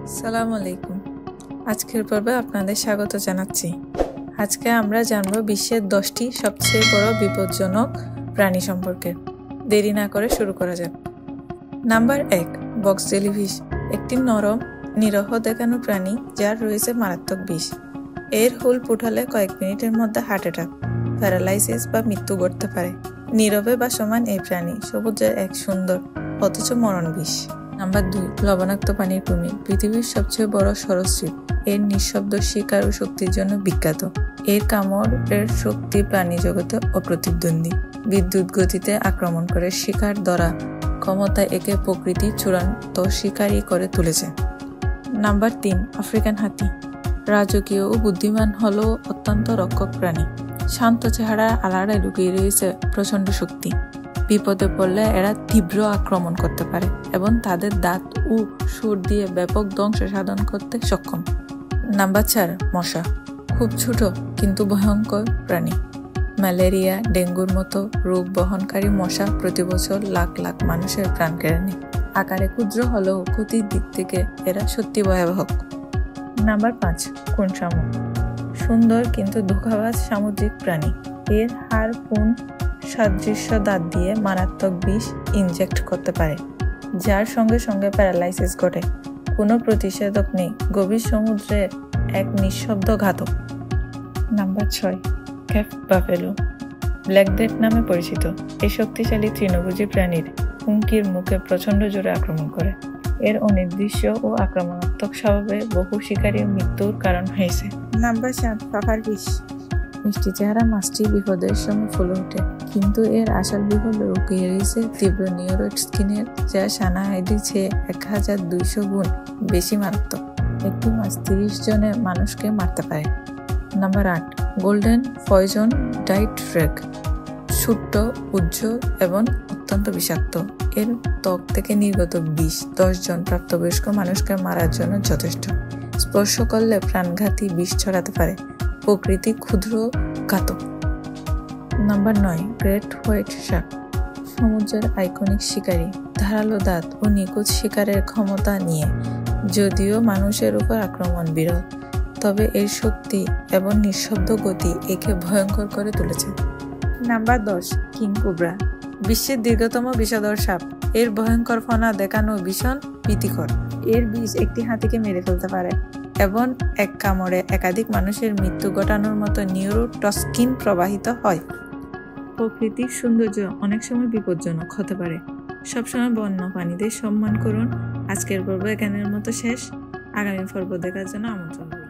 আসসালামু আলাইকুম। আজকের পর্বে আপনাদের স্বাগত জানাচ্ছি। আজকে আমরা জানব বিশ্বের 10টি সবচেয়ে বড় বিপজ্জনক প্রাণী সম্পর্কে। দেরি না করে শুরু করা যাক। নাম্বার 1, বক্স জেলিফিশ, একটি নরম নিরহ দেখানো প্রাণী যার রয়েছে মারাত্মক বিষ। এর হুল ফুটালে কয়েক মিনিটের মধ্যে হার্ট অ্যাটাক, প্যারালাইসিস বা মৃত্যু ঘটতে পারে। নীরবে ভাসমান এই প্রাণী সবুজের এক সুন্দর অথচ মরণ বিষ। নাম্বার 2, লবণাক্ত পানির কুমির, পৃথিবীর সবচেয়ে বড় সরীসৃপ। এর নিঃশব্দ শিকার ও শক্তির জন্য বিখ্যাত। এর কামড়ের শক্তি প্রাণী জগতে অপ্রতিদ্বন্দ্বী। বিদ্যুৎ গতিতে আক্রমণ করে শিকার ধরা ক্ষমতা একে প্রকৃতির চূড়ান্ত শিকারী করে তুলেছে। নাম্বার 3, আফ্রিকান হাতি, রাজকীয় ও বুদ্ধিমান হলেও অত্যন্ত রক্ষক প্রাণী। শান্ত চেহারা আড়ালে লুকিয়ে রয়েছে প্রচণ্ড শক্তি। বিপদে পড়লে এরা তীব্র আক্রমণ করতে পারে এবং তাদের দাঁত ও সুর দিয়ে ব্যাপক ধ্বংস সাধন করতে সক্ষম। নাম্বার 4, মশা, খুব ছোট কিন্তু ভয়ঙ্কর প্রাণী। ম্যালেরিয়া, ডেঙ্গুর মতো রোগ বহনকারী মশা প্রতি বছর লাখ লাখ মানুষের প্রাণ কেড়ে নেয়। আকারে ক্ষুদ্র হলেও ক্ষতির দিক থেকে এরা সত্যি ভয়াবহ। নাম্বার 5, কোন শামুক, সুন্দর কিন্তু ধোঁকাবাজ সামুদ্রিক প্রাণী। এর হাড়-পুন সাদৃশ্য দাঁত দিয়ে মারাত্মক বিষ ইনজেক্ট করতে পারে, যার সঙ্গে সঙ্গে প্যারালাইসিস ঘটে। কোনো প্রতিষেধক নেই। গভীর সমুদ্রের এক নিঃশব্দ ঘাতক। Number 6, cap buffalo, black death নামে পরিচিত। এই শক্তিশালী তৃণভোজী প্রাণীর হুমকির মুখে প্রচণ্ড জোরে আক্রমণ করে। এর অনির্দিষ্ট ও আক্রমণাত্মক স্বভাবে বহু শিকারীর মৃত্যুর কারণ হয়েছে। নাম্বার 7, পাফার ফিশ, মিষ্টি চেহারা মাছটি বিপদের সময় ফুলে ওঠে, কিন্তু এর আসল বিপদ লুকিয়ে রয়েছে তীব্র নিউরোড স্কিনের, যা সানাহাইডি চেয়ে 1200 গুণ বেশি মারাত্মক। একটি মাছ 30 জনের মানুষকে মারতে পারে। নাম্বার 8, গোল্ডেন পয়জন ডাইট ফ্রেক, ছোট্ট, উজ্জ্বল এবং অত্যন্ত বিষাক্ত। এর ত্বক থেকে নির্গত বিষ 10 জন প্রাপ্তবয়স্ক মানুষকে মারার জন্য যথেষ্ট। স্পর্শ করলে প্রাণঘাতী বিষ ছড়াতে পারে। প্রকৃতি ক্ষুদ্র ঘাতক। নাম্বার 9, গ্রেট হোয়াইট শার্ক, সমুদ্রের আইকনিক শিকারী। ধারালো দাঁত ও নিখুঁত শিকারের ক্ষমতা নিয়ে যদিও মানুষের উপর আক্রমণ বিরল, তবে এর শক্তি এবং নিঃশব্দ গতি একে ভয়ঙ্কর করে তুলেছে। নাম্বার 10, কিং কোবরা, বিশ্বের দীর্ঘতম বিষধর সাপ। এর ভয়ঙ্কর ফনা দেখানো ভীষণ ভীতিকর। এর বিষ একটি হাতিকে মেরে ফেলতে পারে এবং এক কামড়ে একাধিক মানুষের মৃত্যু ঘটানোর মতো নিউরোটক্সিন প্রবাহিত হয়। প্রকৃতির সৌন্দর্য অনেক সময় বিপজ্জনক হতে পারে। সবসময় বন্য প্রাণীদের সম্মান করুন। আজকের পর্ব এখানের মতো শেষ। আগামী পর্ব দেখার জন্য আমন্ত্রণ।